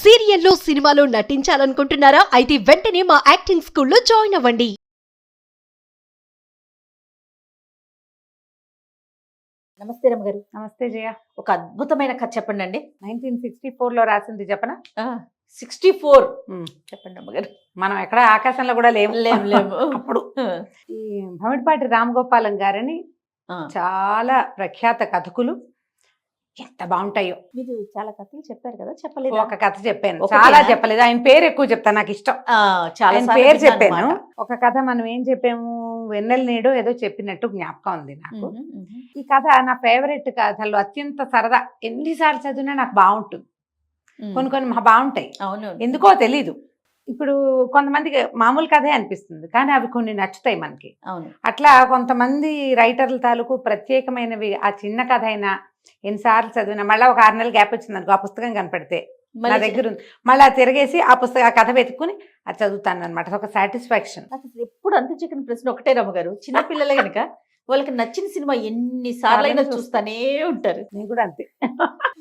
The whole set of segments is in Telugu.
సీరియల్లో సినిమాలో నటించాలనుకుంటున్నారా? అయితే వెంటనే మా యాక్టింగ్ స్కూల్లో జాయిన్ అవ్వండి. నమస్తే రమ్మగారు. నమస్తే జయ. ఒక అద్భుతమైన కథ చెప్పండి అండి. 1964లో రాసింది చెప్పనా? 64 చెప్పండి రమ్మగారు. మనం ఎక్కడ ఆకాశంలో కూడా లేము. లేము అప్పుడు ఈ భమిడిపాటి రామగోపాలం గారని చాలా ప్రఖ్యాత కథకులు. ఎంత బాగుంటాయో. మీరు చాలా కథలు చెప్పారు కదా, చెప్పలేదు? ఒక కథ చెప్పాను, ఒకటేనా? చాలా చెప్పలేదు. ఆయన పేరు ఎక్కువ చెప్తాను, నాకు ఇష్టం. చాలా ఆయన పేరు చెప్పాను. ఒక కథ మనం ఏం చెప్పాము, వెన్నెల నీడో ఏదో చెప్పినట్టు జ్ఞాపకం ఉంది నాకు. ఈ కథ నా ఫేవరెట్ కథలు, అత్యంత సరదా. ఎన్నిసార్లు చదివినా నాకు బాగుంటుంది. కొన్ని బాగుంటాయి, అవును. ఎందుకో తెలీదు. ఇప్పుడు కొంతమందికి మామూలు కథే అనిపిస్తుంది, కానీ అవి కొన్ని నచ్చుతాయి మనకి. అవును. అట్లా కొంతమంది రైటర్ల తాలూకు ప్రత్యేకమైనవి. ఆ చిన్న కథ అయినా ఎన్నిసార్లు చదివినా మళ్ళీ ఒక 6 నెలలు గ్యాప్ వచ్చింది అనుకో, ఆ పుస్తకం కనపడితే నా దగ్గర ఉంది, మళ్ళీ తిరిగేసి ఆ కథ వెతుక్కుని అది చదువుతాను అనమాట. ఒక సాటిస్ఫాక్షన్. నాకు అసలు ఎప్పుడు అంత చికెన్ ప్రశ్న ఒకటే రమ్మగారు, చిన్నపిల్లలే కనుక వాళ్ళకి నచ్చిన సినిమా ఎన్నిసార్లు అయినా చూస్తానే ఉంటారు. నేను కూడా అంతే.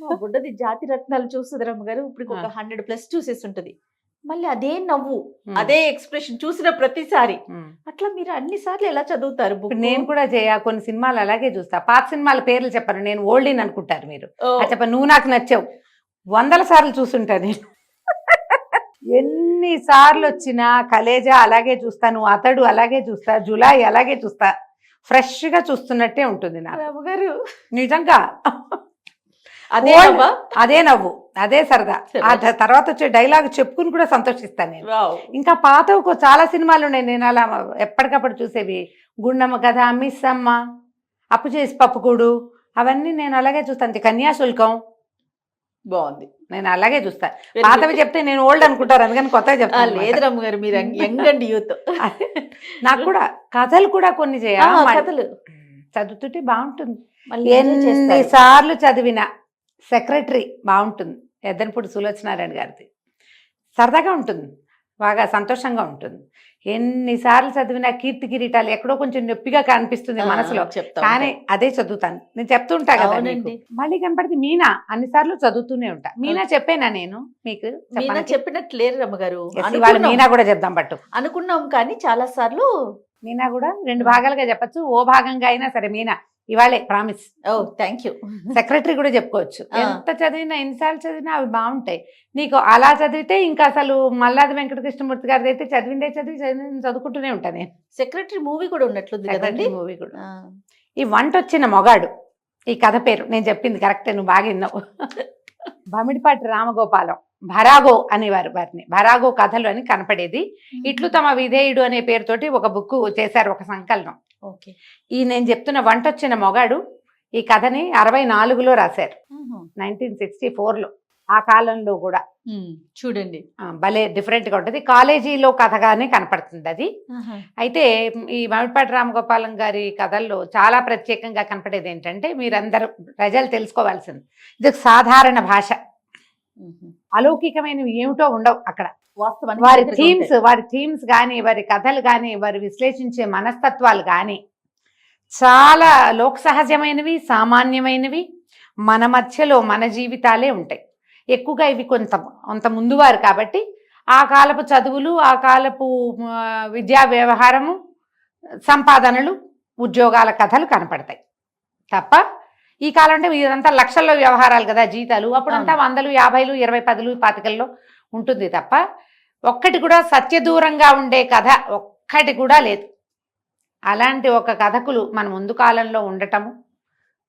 మా బుడ్డది జాతి రత్నాలు చూస్తుంది రమ్మగారు, ఇప్పుడు ఒక 100+ చూసేసి ఉంటుంది. మళ్ళీ అదే నవ్వు, అదే ఎక్స్ప్రెషన్ చూసిన ప్రతిసారి. అట్లా మీరు అన్ని సార్లు ఎలా చదువుతారు? నేను కూడా కొన్ని సినిమాలు అలాగే చూస్తా. పాత సినిమాల పేర్లు చెప్పను, నేను ఓల్డ్ అనుకుంటారు మీరు. చెప్ప నువ్వు నాకు నచ్చావు 100 సార్లు చూసుంటా నేను. ఎన్నిసార్లు వచ్చినా కలేజా అలాగే చూస్తాను, అతడు అలాగే చూస్తా, జులాయి అలాగే చూస్తా. ఫ్రెష్ గా చూస్తున్నట్టే ఉంటుంది నాకు రమ్మగారు, నిజంగా. అదే నవ్వు, అదే సరదా. ఆ తర్వాత వచ్చే డైలాగ్ చెప్పుకుని కూడా సంతోషిస్తాను నేను. ఇంకా పాతకు చాలా సినిమాలు ఉన్నాయి నేను అలా ఎప్పటికప్పుడు చూసేవి. గుండమ్మ కథ, మిస్ అమ్మ, అప్పు చేసి పప్పుకూడు, అవన్నీ నేను అలాగే చూస్తాను. కన్యాశుల్కం బాగుంది, నేను అలాగే చూస్తా. పాతవి చెప్తే నేను ఓల్డ్ అనుకుంటారు, అందుకని కొత్తగా చెప్తాను. లేదు రమ్మగారు, మీరు యంగ్ అండ్ యూత్. నాకు కూడా కథలు కూడా కొన్ని కథలు చదువుతుంటే బాగుంటుంది. ఎన్నిసార్లు చదివిన సెక్రటరీ బాగుంటుంది, ఎద్దనపూడి సులోచనారాయణ గారిది. సరదాగా ఉంటుంది, బాగా సంతోషంగా ఉంటుంది. ఎన్నిసార్లు చదివినా కీర్తి కిరీటాలు ఎక్కడో కొంచెం నొప్పిగా కనిపిస్తుంది మనసులో, కానీ అదే చదువుతాను. నేను చెప్తుంటా కదా, మళ్ళీ కనపడితే మీనా అన్నిసార్లు చదువుతూనే ఉంటా. మీనా చెప్పేనా నేను మీకు? చెప్పినట్టు లేరు రమ్మగారు. మీనా కూడా చెప్దాం పట్టు అనుకున్నాం, కానీ చాలా సార్లు మీనా కూడా 2 భాగాలుగా చెప్పచ్చు. ఓ భాగంగా అయినా సరే మీనా ఇవాళే ప్రామిస్. Thank you. సెక్రటరీ కూడా చెప్పుకోవచ్చు. ఎంత చదివినా ఎన్నిసార్లు చదివినా అవి బాగుంటాయి. నీకు అలా చదివితే ఇంకా అసలు మల్లాది వెంకటకృష్ణమూర్తి గారిది అయితే చదువుకుంటూనే ఉంటాను నేను. సెక్రటరీ మూవీ కూడా ఉన్నట్లుంది కదండి. మూవీ కూడా. ఈ వంటొచ్చిన మొగాడు, ఈ కథ పేరు నేను చెప్పింది కరెక్టే, నువ్వు బాగా విన్నావు. భమిడిపాటి రామగోపాలం, భరాగో అనేవారు వారిని. భరాగో కథలు అని కనపడేది. ఇట్లు తమ విధేయుడు అనే పేరుతోటి ఒక బుక్ చేశారు, ఒక సంకలనం. ఈ నేను చెప్తున్న వంటొచ్చిన మొగాడు ఈ కథని 64లో రాశారు, 1964లో. ఆ కాలంలో కూడా చూడండి భలే డిఫరెంట్ గా ఉంటుంది. కాలేజీలో కథగానే కనపడుతుంది అది. అయితే ఈ భమిడిపాటి రామగోపాలం గారి కథల్లో చాలా ప్రత్యేకంగా కనపడేది ఏంటంటే, మీరందరూ ప్రజలు తెలుసుకోవాల్సింది, ఇది సాధారణ భాష. అలౌకికమైనవి ఏమిటో ఉండవు అక్కడ. వారి థీమ్స్ కానీ, వారి కథలు కానీ, వారు విశ్లేషించే మనస్తత్వాలు కానీ చాలా లోక సహజమైనవి, సామాన్యమైనవి. మన మధ్యలో మన జీవితాలే ఉంటాయి ఎక్కువగా. ఇవి కొంత ముందువారు కాబట్టి ఆ కాలపు చదువులు, ఆ కాలపు విద్యా వ్యవహారము, సంపాదనలు, ఉద్యోగాల కథలు కనపడతాయి తప్ప, ఈ కాలం అంటే ఇదంతా లక్షల్లో వ్యవహారాలు కదా జీతాలు. అప్పుడంతా 100, 50, 20, 10, 25లో ఉంటుంది తప్ప ఒక్కటి కూడా సత్యదూరంగా ఉండే కథ ఒక్కటి కూడా లేదు. అలాంటి ఒక కథకులు మన ముందు కాలంలో ఉండటము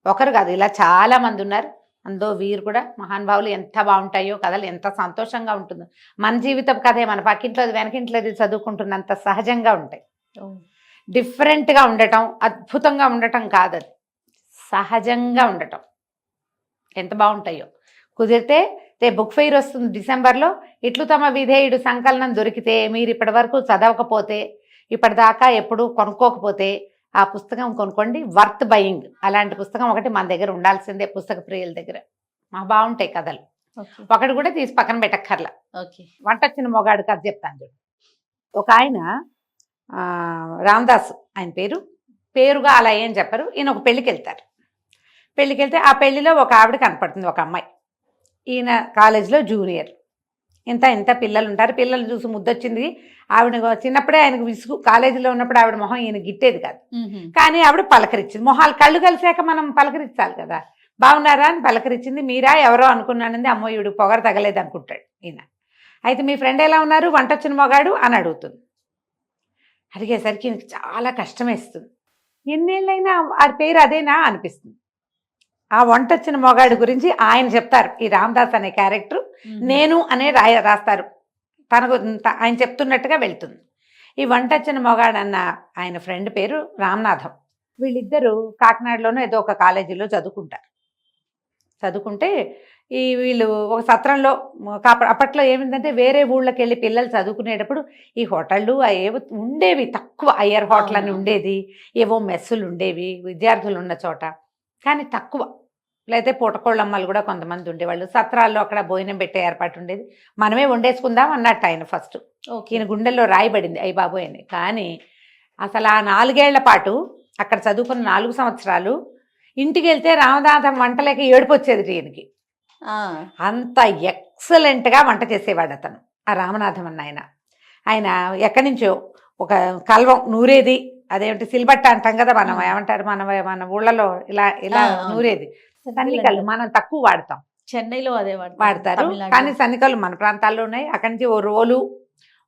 ఒకరు కాదు, ఇలా చాలా మంది ఉన్నారు. అందులో వీరు కూడా మహానుభావులు. ఎంత బాగుంటాయో కథలు, ఎంత సంతోషంగా ఉంటుందో. మన జీవితం కథే మన పక్కింట్లో వెనకింట్లో చదువుకుంటున్నంత సహజంగా ఉంటాయి. డిఫరెంట్గా ఉండటం, అద్భుతంగా ఉండటం కాదు, అది సహజంగా ఉండటం ఎంత బాగుంటాయో. కుదిరితే బుక్ ఫెయిర్ వస్తుంది డిసెంబర్లో. ఇట్లు తమ విధేయుడు సంకలనం దొరికితే, మీరు ఇప్పటి వరకు చదవకపోతే, ఇప్పటిదాకా ఎప్పుడు కొనుక్కోకపోతే ఆ పుస్తకం కొనుక్కోండి. Worth buying. అలాంటి పుస్తకం ఒకటి మన దగ్గర ఉండాల్సిందే, పుస్తక ప్రియుల దగ్గర. బాగుంటాయి కథలు. ఒకటి కూడా తీసి పక్కన పెట్టక్కర్లా. వంటొచ్చిన మొగాడు కథ చెప్తాను చూడు. ఒక ఆయన రామదాసు ఆయన పేరుగా అలా ఏం చెప్పరు. ఈయన ఒక పెళ్ళికి వెళ్తారు. పెళ్ళికి వెళ్తే ఆ పెళ్లిలో ఒక ఆవిడ కనపడుతుంది, ఒక అమ్మాయి. ఈయన కాలేజీలో జూనియర్. ఇంత ఇంత పిల్లలు ఉంటారు, పిల్లలు చూసి ముద్దొచ్చింది. ఆవిడ చిన్నప్పుడే ఆయనకు విసుగు, కాలేజీలో ఉన్నప్పుడు ఆవిడ మొహం ఈయన గిట్టేది కాదు, కానీ ఆవిడ పలకరించింది. మొహాలు కళ్ళు కలిసాక మనం పలకరించాలి కదా, బాగున్నారా అని పలకరించింది. మీరా ఎవరో అనుకున్నానంది. అమ్మో ఈవిడ పొగరు తగలేదు అనుకుంటాడు ఈయన. అయితే మీ ఫ్రెండ్ ఎలా ఉన్నారు, వంట వచ్చిన మొగాడు అని అడుగుతుంది. అడిగేసరికి ఈయనకి చాలా కష్టమేస్తుంది. ఎన్నేళ్ళైనా ఆ పేరు అదేనా అనిపిస్తుంది. ఆ వంట వచ్చిన మొగాడు గురించి ఆయన చెప్తారు, ఈ రామదాస్ అనే క్యారెక్టర్ నేను అనే రాస్తారు. తనకు ఆయన చెప్తున్నట్టుగా వెళ్తుంది. ఈ వంట వచ్చిన మొగాడు అన్న ఆయన ఫ్రెండ్ పేరు రామనాథం. వీళ్ళిద్దరూ కాకినాడలోనూ ఏదో ఒక కాలేజీలో చదువుకుంటే వీళ్ళు ఒక సత్రంలో అప్పట్లో ఏమిందంటే వేరే ఊళ్ళకి వెళ్ళి పిల్లలు చదువుకునేటప్పుడు ఈ హోటళ్ళు ఏవో ఉండేవి తక్కువ, అయ్యర్ హోటల్ అని ఉండేది, ఏవో మెస్సులు ఉండేవి విద్యార్థులు ఉన్న చోట, కానీ తక్కువ. లేకపోతే పూటకోళ్ళమ్మలు కూడా కొంతమంది ఉండేవాళ్ళు. సత్రాల్లో అక్కడ భోజనం పెట్టే ఏర్పాటు ఉండేది. మనమే వండేసుకుందాం అన్నట్టు ఆయన ఫస్ట్. ఈయన గుండెల్లో రాయబడింది అయ్యి బాబోయ్ అని. కానీ అసలు ఆ 4 ఏళ్ల పాటు అక్కడ చదువుకున్న 4 సంవత్సరాలు ఇంటికి వెళ్తే రామనాథం వంటలేక ఏడుపు వచ్చేది ఈయనకి. అంత ఎక్సలెంట్గా వంట చేసేవాడు అతను, ఆ రామనాథం అన్న ఆయన ఎక్కడి నుంచో ఒక కల్వం నూరేది, అదేమిటి సిల్బట్ట అంటాం కదా మనం, ఏమంటారు మన ఊళ్ళలో ఇలా ఇలా నూరేది. సన్నికలు మనం తక్కువ వాడతాం, చెన్నైలో అదే వాడతారు, కానీ సన్నికలు మన ప్రాంతాల్లో ఉన్నాయి. అక్కడి నుంచి ఓ రోలు,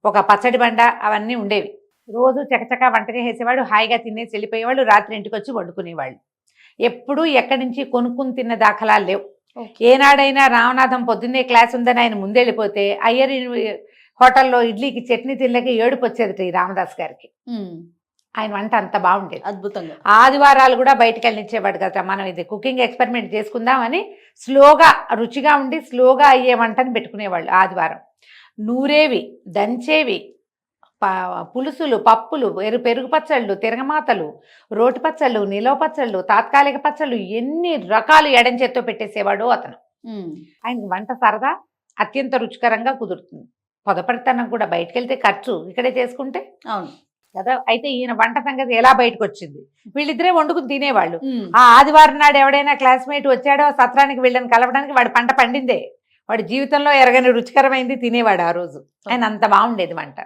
ఒక పచ్చడి బండ అవన్నీ ఉండేవి. రోజు చకచకా వంట చేసేవాడు, హాయిగా తినేసి వెళ్ళిపోయేవాళ్ళు. రాత్రి ఇంటికి వచ్చి వండుకునేవాళ్ళు. ఎప్పుడూ ఎక్కడి నుంచి కొనుక్కుని తిన్న దాఖలాలు లేవు. ఏనాడైనా రామనాథం పొద్దున్నే క్లాస్ ఉందని ఆయన ముందెళ్ళిపోతే అయ్యర్ హోటల్లో ఇడ్లీకి చట్నీ తినలేక ఏడుపు వచ్చేది ఈ రామదాస్ గారికి. ఆయన వంట అంత బాగుండేది, అద్భుతంగా. ఆదివారాలు కూడా బయటకు వెళ్ళనిచ్చేవాడు కదా, మనం ఇది కుకింగ్ ఎక్స్పెరిమెంట్ చేసుకుందామని స్లోగా రుచిగా ఉండి స్లోగా అయ్యే వంటని పెట్టుకునేవాళ్ళు. ఆదివారం నూరేవి, దంచేవి, పులుసులు, పప్పులు, పెరుగు పచ్చళ్ళు, తిరగమాతలు, రోటి పచ్చళ్ళు, నిలవ పచ్చళ్ళు, తాత్కాలిక పచ్చళ్ళు, ఎన్ని రకాలు ఎడం చేత్తో పెట్టేసేవాడు అతను. ఆయనకి వంట సరదా, అత్యంత రుచికరంగా కుదురుతుంది. పొదపడితనం కూడా, బయటకు వెళ్తే ఖర్చు, ఇక్కడే చేసుకుంటే అవును కదా. అయితే ఈయన వంట సంగతి ఎలా బయటకు వచ్చింది, వీళ్ళిద్దరే వండుకుని తినేవాళ్ళు. ఆ ఆదివారం నాడు ఎవడైనా క్లాస్మేట్ వచ్చాడో సత్రానికి వీళ్ళని కలవడానికి, వాడి పంట పండిందే, వాడి జీవితంలో ఎరగని రుచికరమైంది తినేవాడు ఆ రోజు. ఆయన అంత బాగుండేది వంట.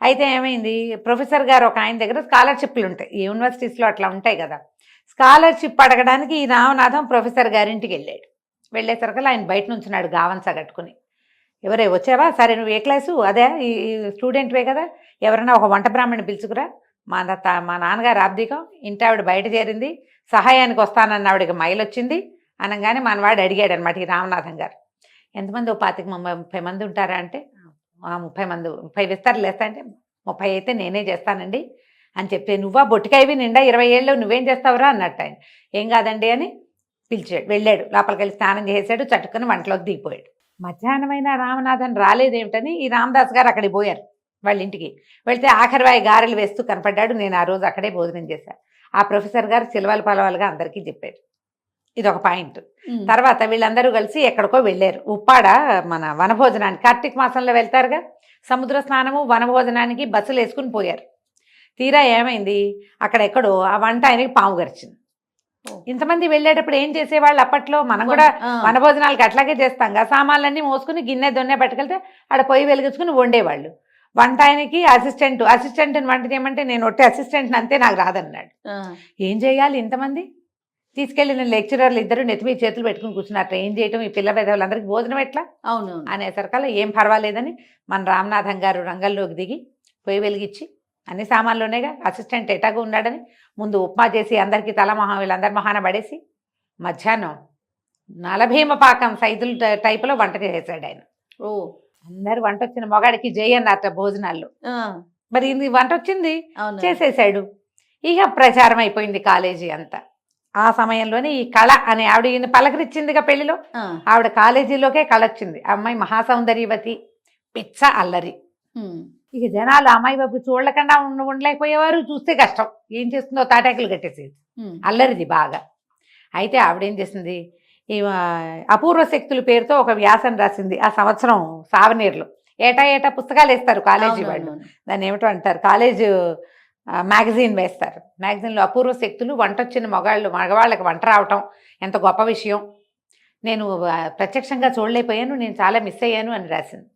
అయితే ఏమైంది, ప్రొఫెసర్ గారు ఒక ఆయన దగ్గర స్కాలర్షిప్లు ఉంటాయి, యూనివర్సిటీస్లో అట్లా ఉంటాయి కదా, స్కాలర్షిప్ అడగడానికి ఈ రామనాథం ప్రొఫెసర్ గారింటికి వెళ్ళాడు. వెళ్ళేసరికి ఆయన బయట నుంచున్నాడు గావంస కట్టుకుని. ఎవరే వచ్చావా, సరే నువ్వు ఏ క్లాసు, అదే ఈ స్టూడెంట్వే కదా, ఎవరైనా ఒక వంట బ్రాహ్మణ్ణి పిలుచుకురా, మా నాన్నగారు ఆబ్దికం, ఇంటి ఆవిడ బయట చేరింది, సహాయానికి వస్తానన్న ఆవిడకి మైలు వచ్చింది అనగానే మనవాడు అడిగాడు అనమాట ఈ రామనాథం గారు, ఎంతమంది, 25-30 మంది ఉంటారా అంటే, 30 మంది, 30 విస్తారులు వేస్తా అంటే 30 అయితే నేనే చేస్తానండి అని చెప్తే, నువ్వా బొట్టికాయవి నిండా 20 ఏళ్ళు నువ్వేం చేస్తావురా అన్నట్టు. ఆయన ఏం కాదండి అని పిలిచాడు. వెళ్ళాడు, లోపలికి వెళ్ళి స్నానం చేసాడు, చట్టుకుని వంటలోకి దిగిపోయాడు. మధ్యాహ్నమైన రామనాథన్ రాలేదేమిటని ఈ రామదాస్ గారు అక్కడికి పోయారు వాళ్ళ ఇంటికి. వెళ్తే ఆఖరివాయి గారెలు వేస్తూ కనపడ్డాడు. నేను ఆ రోజు అక్కడే భోజనం చేశాను. ఆ ప్రొఫెసర్ గారు చిలవలు పలవలుగా అందరికీ చెప్పాడు. ఇదొక పాయింట్. తర్వాత వీళ్ళందరూ కలిసి ఎక్కడికో వెళ్ళారు, ఉప్పాడ మన వనభోజనానికి. కార్తీక మాసంలో వెళ్తారుగా, సముద్ర స్నానము వనభోజనానికి బస్సులు వేసుకుని పోయారు. తీరా ఏమైంది, అక్కడ ఎక్కడో ఆ వంట ఆయనకి పాము గరిచింది. ఇంతమంది వెళ్ళేటప్పుడు ఏం చేసేవాళ్ళు అప్పట్లో, మనం కూడా వనభోజనాలకి అట్లాగే చేస్తాం కదా, సామాన్లన్నీ మోసుకుని గిన్నె దొన్నె పట్టుకెళ్తే ఆడ పొయ్యి వెలిగించుకుని వండేవాళ్ళు. వంట ఆయనకి అసిస్టెంట్ని వంట చేయమంటే, నేను ఒట్టి అసిస్టెంట్ని అంతే, నాకు రాదన్నాడు. ఏం చేయాలి, ఇంతమంది తీసుకెళ్ళిన లెక్చరర్లు ఇద్దరు నెత్తిమీ చేతులు పెట్టుకుని కూర్చున్నారు, ఏం చేయటం, ఈ పిల్ల పెద్దవాళ్ళందరికీ భోజనం ఎట్లా అవును అనేసరికల్లా ఏం పర్వాలేదని మన రామనాథం గారు రంగంలోకి దిగి పొయ్యి వెలిగించి, అన్ని సామాన్లునేగా, అసిస్టెంట్ ఎటాగా ఉన్నాడని ముందు ఉప్మా చేసి అందరికీ వీళ్ళందరి మహాన పడేసి, మధ్యాహ్నం నలభీమ పాకం సైజులు టైపులో వంట చేసాడు ఆయన. అందరు వంట వచ్చిన మొగాడికి జై అన్నట్ట భోజనాల్లో. మరి ఇది వంట వచ్చింది చేసేసాడు. ఇక ప్రచారం అయిపోయింది కాలేజీ అంతా. ఆ సమయంలోనే ఈ కళ అనే ఆవిడ ఈయన పలకరించిందిగా పెళ్లిలో, ఆవిడ కాలేజీలోకే కళ వచ్చింది. అమ్మాయి మహాసౌందర్యవతి, పిచ్చ అల్లరి. ఇక జనాలు అమ్మాయి బాబు చూడలేకుండా ఉండలేకపోయేవారు, చూస్తే కష్టం, ఏం చేస్తుందో తాటాకులు కట్టేసేది, అల్లరిది బాగా. అయితే ఆవిడేం చేసింది, ఈ అపూర్వ శక్తుల పేరుతో ఒక వ్యాసం రాసింది ఆ సంవత్సరం సావనీర్లో. ఏటా పుస్తకాలు వేస్తారు కాలేజీ వాళ్ళు, దాన్ని ఏమిటో అంటారు, కాలేజ్ మ్యాగజైన్ వేస్తారు. మ్యాగజైన్లో అపూర్వ శక్తులు, వంట వచ్చిన మగవాళ్ళకి వంట రావటం ఎంత గొప్ప విషయం, నేను ప్రత్యక్షంగా చూడలేకపోయాను, నేను చాలా మిస్ అయ్యాను అని రాసింది.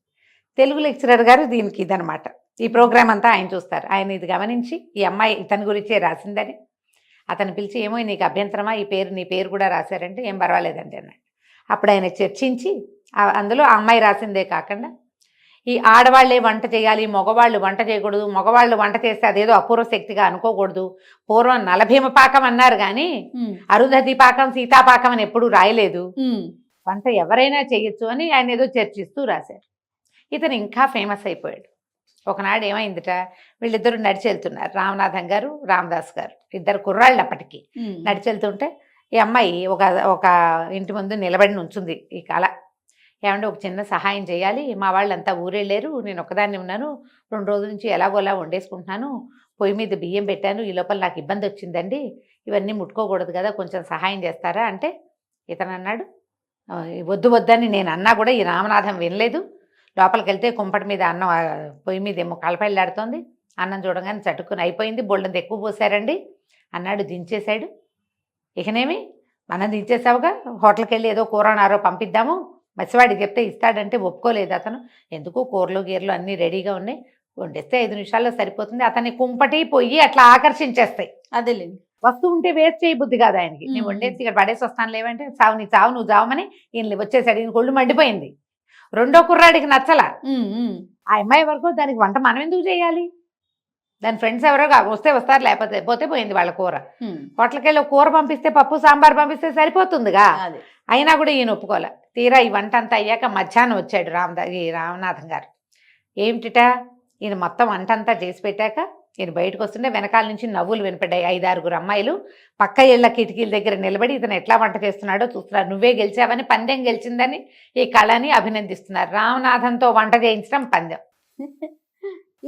తెలుగు లెక్చరర్ గారు దీనికి ఇదనమాట. ఈ ప్రోగ్రామ్ అంతా ఆయన చూస్తారు. ఆయన ఇది గమనించి ఈ అమ్మాయి ఇతని గురించే రాసిందని అతను పిలిచి, ఏమో నీకు అభ్యంతరమా, నీ పేరు కూడా రాశారంటే, ఏం పర్వాలేదండి అన్నాడు. అప్పుడు ఆయన చర్చించి అందులో ఆ అమ్మాయి రాసిందే కాకుండా ఈ ఆడవాళ్లే వంట చేయాలి, మగవాళ్ళు వంట చేయకూడదు, మగవాళ్ళు వంట చేస్తే అదేదో అపూర్వ శక్తిగా అనుకోకూడదు, పూర్వం నలభీమ పాకం అన్నారు కానీ అరుంధతి పాకం, సీతాపాకం అని ఎప్పుడూ రాయలేదు, వంట ఎవరైనా చేయొచ్చు అని ఆయన ఏదో చర్చిస్తూ రాశారు. ఇతను ఇంకా ఫేమస్ అయిపోయాడు. ఒకనాడు ఏమైందిట, వీళ్ళిద్దరూ నడిచి వెళ్తున్నారు, రామనాథం గారు, రామదాస్ గారు, ఇద్దరు కుర్రాళ్ళు అప్పటికి. నడిచి వెళ్తుంటే ఈ అమ్మాయి ఒక ఇంటి ముందు నిలబడి ఉంచుంది. ఈ కళ ఏమంటే ఒక చిన్న సహాయం చేయాలి, మా వాళ్ళంతా ఊరెళ్ళారు, నేను ఒకదాన్ని ఉన్నాను, 2 రోజుల నుంచి ఎలాగోలా వండేసుకుంటున్నాను, పొయ్యి మీద బియ్యం పెట్టాను, ఈ లోపల నాకు ఇబ్బంది వచ్చిందండి, ఇవన్నీ ముట్టుకోకూడదు కదా, కొంచెం సహాయం చేస్తారా అంటే ఇతను అన్నాడు, వద్దు వద్దని నేను అన్నా కూడా ఈ రామనాథం వినలేదు. లోపలికి వెళ్తే కుంపటి మీద అన్నం పొయ్యి మీద ఏమో కలపైలాడుతోంది, అన్నం చూడగానే చటుక్కుని అయిపోయింది, బొళ్ళంత ఎక్కువ పోసారండి అన్నాడు. దించేశాడు. ఇకనేమి మనం దించేసావుగా, హోటల్కి వెళ్ళి ఏదో కూర నారో పంపిద్దాము, మసివాడికి చెప్తే ఇస్తాడంటే ఒప్పుకోలేదు అతను. ఎందుకు కూరలు గీరలు అన్నీ రెడీగా ఉన్నాయి, వండేస్తే 5 నిమిషాల్లో సరిపోతుంది. అతన్ని కుంపటి పొయ్యి అట్లా ఆకర్షించేస్తాయి. అదేలేండి. వస్తువు ఉంటే వేస్ట్ చేయ బుద్ధి కాదు ఆయనకి. నేను వండేసి ఇక్కడ పడేసి వస్తాను లేవంటే, చావు నీ చావు నువ్వు చావమని ఈయన వచ్చేసాడు. ఈయన కొళ్ళు మండిపోయింది. రెండో కుర్రాడికి నచ్చలా. ఆ అమ్మాయి వరకు దానికి వంట మనం ఎందుకు చేయాలి, దాని ఫ్రెండ్స్ ఎవరో వస్తే వస్తారు, లేకపోతే పోతే పోయింది వాళ్ళ కూర. హోటల్కి వెళ్ళి కూర పంపిస్తే, పప్పు సాంబార్ పంపిస్తే సరిపోతుందిగా. అయినా కూడా ఈయన ఒప్పుకోలే. తీరా ఈ వంట అంతా అయ్యాక మధ్యాహ్నం వచ్చాడు రామనాథం గారు. ఏమిటిట, ఈయన మొత్తం వంట అంతా చేసి పెట్టాక ఈయన బయటకు వస్తుంటే వెనకాల నుంచి నవ్వులు వినపడ్డాయి. 5-6 అమ్మాయిలు పక్క ఇళ్ల కిటికీల దగ్గర నిలబడి ఇతను ఎట్లా వంట చేస్తున్నాడో చూస్తున్నారు. నువ్వే గెలిచావని, పందెం గెలిచిందని ఈ కళని అభినందిస్తున్నారు. రామనాథంతో వంట చేయించడం పందెం.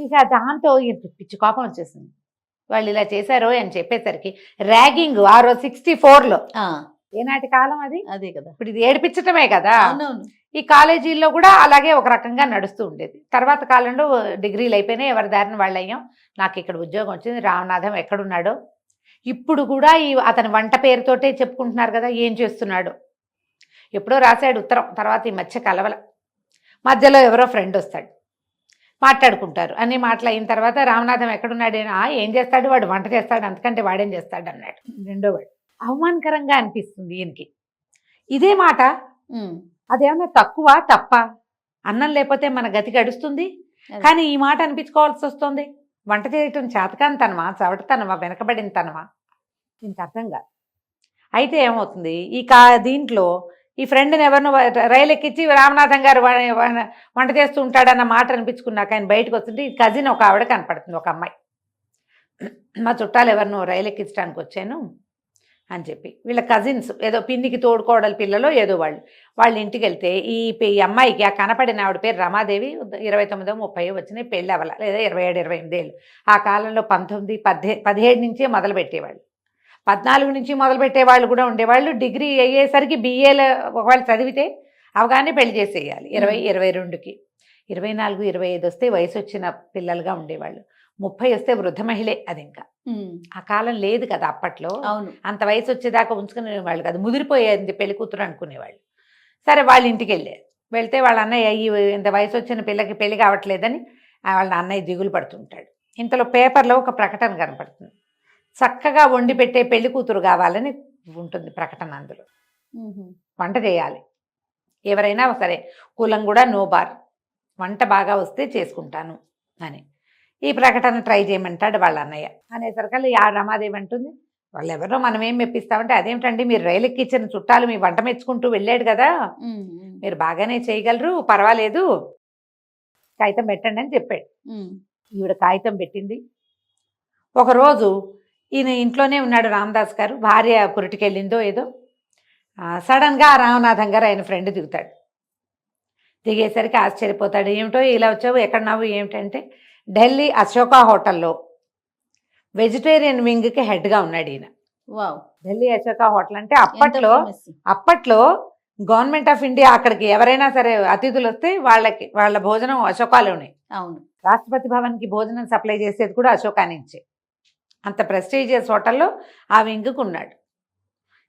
ఇక దాంతో ఈయన పిచ్చి కోపం వచ్చేసింది. వాళ్ళు ఇలా చేశారో అని చెప్పేసరికి ర్యాగింగ్ ఆ రోజు 64లో, ఏనాటి కాలం అది, అదే కదా, ఇప్పుడు ఇది ఏడిపించటమే కదా. ఈ కాలేజీల్లో కూడా అలాగే ఒక రకంగా నడుస్తూ ఉండేది. తర్వాత కాలంలో డిగ్రీలు అయిపోయినాయి, ఎవరి దారిని వాళ్ళు అయ్యాం. నాకు ఇక్కడ ఉద్యోగం వచ్చింది, రామనాథం ఎక్కడున్నాడో. ఇప్పుడు కూడా అతని వంట పేరుతోటే చెప్పుకుంటున్నారు కదా, ఏం చేస్తున్నాడు. ఎప్పుడో రాశాడు ఉత్తరం, తర్వాత ఈ మధ్య కలవల. మధ్యలో ఎవరో ఫ్రెండ్ వస్తాడు, మాట్లాడుకుంటారు. అన్ని మాటలు అయిన తర్వాత రామనాథం ఎక్కడున్నాడేనా, ఏం చేస్తాడు వాడు, వంట చేస్తాడు, అంతకంటే వాడేం చేస్తాడు అన్నాడు రెండో వాడు. అవమానకరంగా అనిపిస్తుంది ఈయనకి. ఇదే మాట అదేమన్నా తక్కువ తప్ప, అన్నం లేకపోతే మన గతి గడుస్తుంది, కానీ ఈ మాట అనిపించుకోవాల్సి వస్తుంది. వంట చేయటం చేతకానితనమా, చవటతనమా, వెనకబడిన తనమా, ఇంత అర్థం కాదు. అయితే ఏమవుతుంది, దీంట్లో ఈ ఫ్రెండ్ని ఎవరినో రైలు ఎక్కించి రామనాథం గారు వంట చేస్తూ ఉంటాడన్న మాట అనిపించుకున్నాక ఆయన బయటకు వస్తుంటే ఈ కజిన్ ఒక ఆవిడ కనపడుతుంది, ఒక అమ్మాయి. మా చుట్టాలు ఎవరినో రైలు ఎక్కించడానికి వచ్చాను అని చెప్పి, వీళ్ళ కజిన్స్ ఏదో పిన్నికి తోడుకోవడాలి పిల్లలో ఏదో వాళ్ళ ఇంటికి వెళ్తే ఈ అమ్మాయికి ఆ కనపడిన ఆవిడ పేరు రమాదేవి. 29-30 వచ్చినాయి, పెళ్ళి అవ్వాల, లేదా 27-28 ఏళ్ళు. ఆ కాలంలో 17 నుంచే మొదలు పెట్టేవాళ్ళు, 14 నుంచి మొదలు పెట్టేవాళ్ళు కూడా ఉండేవాళ్ళు. డిగ్రీ అయ్యేసరికి BAలో ఒకవేళ చదివితే అవగానే పెళ్లి చేసేయాలి. 20-22కి, 24-25 వస్తే వయసు వచ్చిన పిల్లలుగా ఉండేవాళ్ళు. 30 వస్తే వృద్ధ మహిళే. అది ఇంకా ఆ కాలం లేదు కదా అప్పట్లో, అంత వయసు వచ్చేదాకా ఉంచుకునేవాళ్ళు కాదు, ముదిరిపోయేది పెళ్లి కూతురు అనుకునేవాళ్ళు. సరే వాళ్ళ ఇంటికి వెళ్తే వాళ్ళ అన్నయ్య ఇంత వయసు వచ్చిన పిల్లకి పెళ్లి కావట్లేదని వాళ్ళ అన్నయ్య దిగులు పడుతుంటాడు. ఇంతలో పేపర్లో ఒక ప్రకటన కనపడుతుంది, చక్కగా వండి పెట్టే పెళ్లి కూతురు కావాలని ఉంటుంది ప్రకటన. అందులో వంట చేయాలి, ఎవరైనా సరే, కులం కూడా నో బార్, వంట బాగా వస్తే చేసుకుంటాను అని ఈ ప్రకటన ట్రై చేయమంటాడు వాళ్ళ అన్నయ్య. అనేసరికి ఆ రమాదేవి అంటుంది, వాళ్ళు ఎవరో మనం ఏం మెప్పిస్తామంటే, అదేమిటండి మీరు రైలు ఎక్కించిన చుట్టాలు మీ వంట మెచ్చుకుంటూ వెళ్ళాడు కదా, మీరు బాగానే చేయగలరు, పర్వాలేదు, కాగితం పెట్టండి అని చెప్పాడు. ఈవిడ కాగితం పెట్టింది. ఒకరోజు ఈయన ఇంట్లోనే ఉన్నాడు రామదాస్ గారు, భార్య పురిటికెళ్ళిందో ఏదో, సడన్గా రామనాథం గారు ఆయన ఫ్రెండ్ దిగుతాడు. దిగేసరికి ఆశ్చర్యపోతాడు, ఏమిటో ఇలా వచ్చావు, ఎక్కడున్నావు ఏమిటంటే, ఢిల్లీ అశోక హోటల్లో వెజిటేరియన్ వింగ్కి హెడ్గా ఉన్నాడు ఈయన. ఢిల్లీ అశోక హోటల్ అంటే అప్పట్లో గవర్నమెంట్ ఆఫ్ ఇండియా అక్కడికి ఎవరైనా సరే అతిథులు వస్తే వాళ్ళ భోజనం అశోకాలోనే. అవును, రాష్ట్రపతి భవన్కి భోజనం సప్లై చేసేది కూడా అశోకా నుంచే. అంత ప్రెస్టీజియస్ హోటల్లో ఆ వింగ్కి ఉన్నాడు.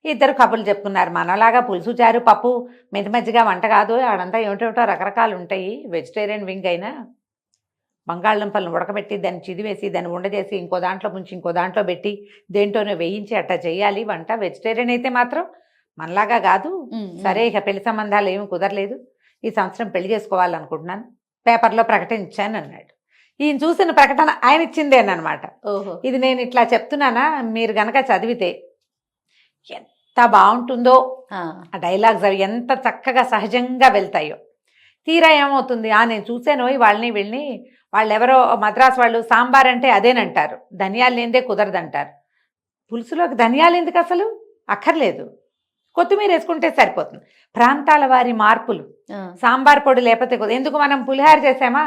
ఇద్దరు కబుర్లు చెప్పుకున్నారు. మనలాగా పులుసు చారు పప్పు మెంతి మజ్జిగ వంట కాదు, ఆడంతా ఏమిటేమిటో రకరకాలు ఉంటాయి. వెజిటేరియన్ వింగ్ అయినా బంగాళదుంపలను ఉడకబెట్టి దాన్ని చిదివేసి దాన్ని ఉండజేసి ఇంకో దాంట్లో ముంచి ఇంకో దాంట్లో పెట్టి దేంట్లోనే వేయించి అట్టా చేయాలి వంట. వెజిటేరియన్ అయితే మాత్రం మనలాగా కాదు. సరే, ఇక పెళ్లి సంబంధాలు ఏమి కుదరలేదు, ఈ సంవత్సరం పెళ్లి చేసుకోవాలనుకుంటున్నాను, పేపర్లో ప్రకటన ఇచ్చాను అన్నాడు. ఈయన చూసిన ప్రకటన ఆయన ఇచ్చిందేనమాట. ఓహో. ఇది నేను ఇట్లా చెప్తున్నానా, మీరు గనక చదివితే ఎంత బాగుంటుందో. ఆ డైలాగ్స్ అవి ఎంత చక్కగా సహజంగా వెళ్తాయో. తీరా ఏమవుతుంది, నేను చూసాను వాళ్ళని వీళ్ళని, వాళ్ళు ఎవరో మద్రాసు వాళ్ళు సాంబార్ అంటే అదేనంటారు, ధనియాలు లేనిదే కుదరదంటారు. పులుసులోకి ధనియాలు ఎందుకు అసలు అక్కర్లేదు, కొత్తిమీర వేసుకుంటే సరిపోతుంది. ప్రాంతాల వారి మార్పులు. సాంబార్ పొడి లేకపోతే ఎందుకు మనం పులిహార చేసామా,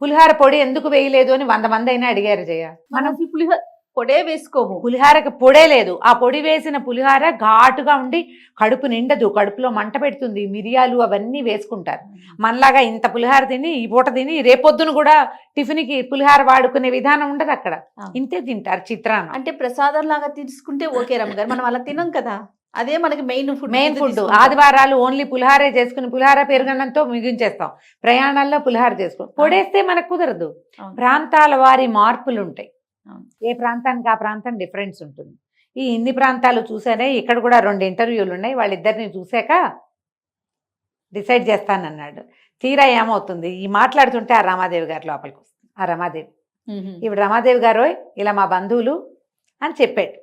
పులిహార పొడి ఎందుకు వేయలేదు అని 100 మంది అయినా అడిగారు జయ. మనం పులిహోర పొడే వేసుకోము, పులిహారకి పొడే లేదు. ఆ పొడి వేసిన పులిహార ఘాటుగా ఉండి కడుపు నిండదు, కడుపులో మంట పెడుతుంది. మిరియాలు అవన్నీ వేసుకుంటారు. మనలాగా ఇంత పులిహార తిని ఈ పూట తిని రేపొద్దును కూడా టిఫిన్కి పులిహార వాడుకునే విధానం ఉండదు అక్కడ. ఇంతే తింటారు చిత్రాన్ని. అంటే ప్రసాదం లాగా తీసుకుంటే ఓకే రమ్మగారు, మనం అలా తినం కదా, అదే మనకి మెయిన్ ఫుడ్. ఆదివారాలు ఓన్లీ పులిహారే చేసుకుని పులిహార పెరుగన్నంతో ముగించేస్తాం. ప్రయాణాల్లో పులిహార చేసుకుని పొడేస్తే మనకు కుదరదు. ప్రాంతాల వారి మార్పులు ఉంటాయి. ఏ ప్రాంతానికి ఆ ప్రాంతం డిఫరెన్స్ ఉంటుంది. ఈ ఇన్ని ప్రాంతాలు చూసానే, ఇక్కడ కూడా 2 ఇంటర్వ్యూలు ఉన్నాయి. వాళ్ళిద్దరిని చూశాక డిసైడ్ చేస్తానన్నాడు. తీరా ఏమవుతుంది, ఈ మాట్లాడుతుంటే ఆ రమాదేవి గారు లోపలికి వస్తుంది. ఆ రమాదేవి, ఇప్పుడు రమాదేవి గారు ఇలా మా బంధువులు అని చెప్పాడు.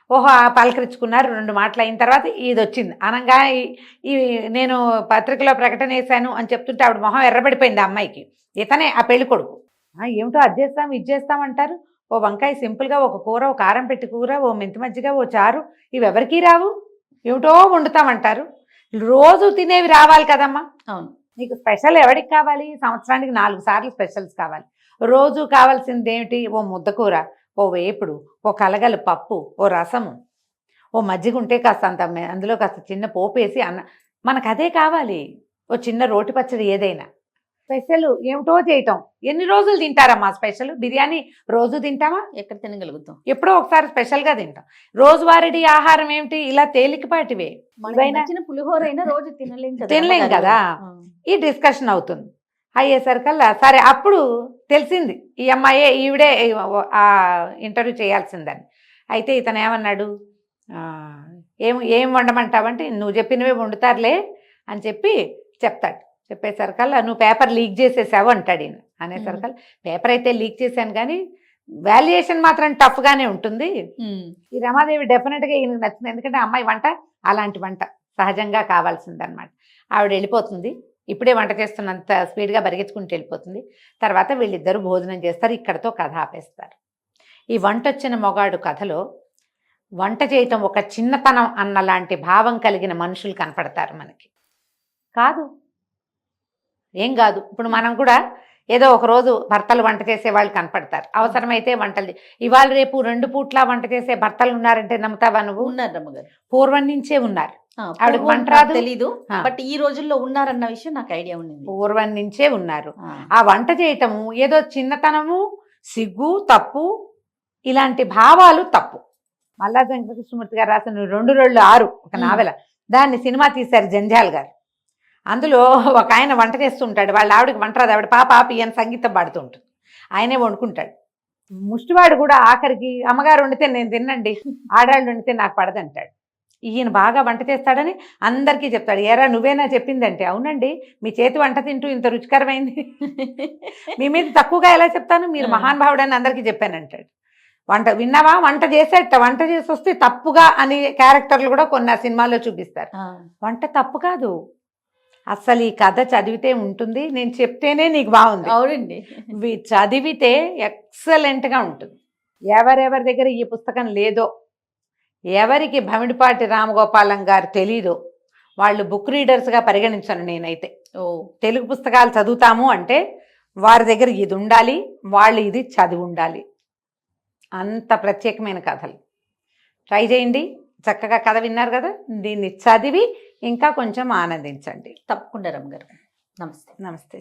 ఓహో, పలకరించుకున్నారు. 2 మాటలు అయిన తర్వాత ఇది వచ్చింది. అనగా ఈ నేను పత్రికలో ప్రకటన వేశాను అని చెప్తుంటే ఆవిడ మొహం ఎర్రబడిపోయింది. ఆ అమ్మాయికి ఇతనే ఆ పెళ్లి కొడుకు. ఏమిటో అది చేస్తాం ఇది చేస్తామంటారు. ఓ వంకాయ సింపుల్గా, ఒక కూర, ఓ కారం పెట్టి కూర, ఓ మెంతి మజ్జిగ, ఓ చారు, ఇవి ఎవరికీ రావు. ఏమిటో వండుతామంటారు. రోజు తినేవి రావాలి కదమ్మా. అవును. నీకు స్పెషల్ ఎవరికి కావాలి? సంవత్సరానికి 4 సార్లు స్పెషల్స్ కావాలి. రోజు కావాల్సింది ఏమిటి? ఓ ముద్దకూర, ఓ వేపుడు, ఓ కలగల పప్పు, ఓ రసము, ఓ మజ్జిగ ఉంటే కాస్త అంత అందులో కాస్త చిన్న పోపు వేసి అన్న, మనకు అదే కావాలి. ఓ చిన్న రోటి పచ్చడి ఏదైనా. స్పెషల్ ఏమిటో చేయటం. ఎన్ని రోజులు తింటారమ్మా స్పెషల్? బిర్యానీ రోజు తింటామా? ఎక్కడ తినగలుగుతాం? ఎప్పుడో ఒకసారి స్పెషల్గా తింటాం. రోజువారీ ఆహారం ఏమిటి? ఇలా తేలికపాటివే. పులిహోర అయినా రోజు తినలేం కదా. ఈ డిస్కషన్ అవుతుంది. అయ్యేసరికల్లా సరే, అప్పుడు తెలిసింది ఈ అమ్మాయే ఈవిడే ఆ ఇంటర్వ్యూ చేయాల్సిందని. అయితే ఇతను ఏమన్నాడు, ఏం వండమంటావంటే నువ్వు చెప్పినవే వండుతారులే అని చెప్తాడు. చెప్పేసరికల్లా నువ్వు పేపర్ లీక్ చేసేసావు అంటాడు ఈయన. అనేసరికల్లా పేపర్ అయితే లీక్ చేశాను కానీ వాల్యుయేషన్ మాత్రం టఫ్గానే ఉంటుంది. ఈ రమాదేవి డెఫినెట్గా ఈయనకు నచ్చింది. ఎందుకంటే అమ్మాయి వంట అలాంటి వంట సహజంగా కావాల్సిందనమాట. ఆవిడ వెళ్ళిపోతుంది. ఇప్పుడే వంట చేస్తున్నంత స్పీడ్గా పరిగెత్తుకుంటూ వెళ్ళిపోతుంది. తర్వాత వీళ్ళిద్దరూ భోజనం చేస్తారు. ఇక్కడతో కథ ఆపేస్తారు. ఈ వంట వచ్చిన మొగాడు కథలో వంట చేయటం ఒక చిన్నతనం అన్నలాంటి భావం కలిగిన మనుషులు కనపడతారు మనకి. కాదు, ఏం కాదు. ఇప్పుడు మనం కూడా ఏదో ఒక రోజు భర్తలు వంట చేసే వాళ్ళు కనపడతారు. అవసరమైతే వంటలు. ఇవాళ రేపు 2 పూట్ల వంట చేసే భర్తలు ఉన్నారంటే నమ్ముతావా నువ్వు? ఉన్నారు రమ్మగారు, పూర్వం నుంచే ఉన్నారు. ఆవిడకి వంట రాదు తెలీదు, బట్ ఈ రోజుల్లో ఉన్నారన్న విషయం నాకు ఐడియా ఉంది. పూర్వం నుంచే ఉన్నారు. ఆ వంట చేయటము ఏదో చిన్నతనము, సిగ్గు, తప్పు, ఇలాంటి భావాలు తప్పు. మల్లాది వెంకటకృష్ణమూర్తి గారు రాసిన 2 ఒక నావెల, దాన్ని సినిమా తీశారు జంజాల్ గారు. అందులో ఒక ఆయన వంట చేస్తుంటాడు. వాళ్ళ ఆవిడకి వంట రాదు. ఆవిడ పాప ఈయన సంగీతం పాడుతూ ఉంటుంది. ఆయనే వండుకుంటాడు. ముష్టివాడు కూడా ఆఖరికి అమ్మగారు వండితే నేను తిన్నండి, ఆడాళ్ళు వండితే నాకు పడదంటాడు. ఈయన బాగా వంట చేస్తాడని అందరికీ చెప్తాడు. ఏరా నువ్వేనా చెప్పిందంటే, అవునండి మీ చేతి వంట తింటూ ఇంత రుచికరమైంది, మీ మీద తక్కువగా ఎలా చెప్తాను, మీరు మహానుభావుడని అందరికీ చెప్పానంటాడు. వంట విన్నావా, వంట చేసేట, వంట చేసి వస్తే తప్పుగా అని క్యారెక్టర్లు కూడా కొన్ని సినిమాల్లో చూపిస్తారు. వంట తప్పు కాదు. అసలు ఈ కథ చదివితే ఉంటుంది, నేను చెప్తేనే నీకు బాగుంది. అవునండి, చదివితే ఎక్సలెంట్గా ఉంటుంది. ఎవరెవరి దగ్గర ఈ పుస్తకం లేదో, ఎవరికి భమిడిపాటి రామగోపాలం గారు తెలీదో వాళ్ళు బుక్ రీడర్స్గా పరిగణించను నేనైతే. తెలుగు పుస్తకాలు చదువుతాము అంటే వారి దగ్గర ఇది ఉండాలి, వాళ్ళు ఇది చదివి ఉండాలి. అంత ప్రత్యేకమైన కథలు. ట్రై చేయండి. చక్కగా కథ విన్నారు కదా, దీన్ని చదివి ఇంకా కొంచెం ఆనందించండి. తప్పకుండా రమ్మగారు. నమస్తే. నమస్తే.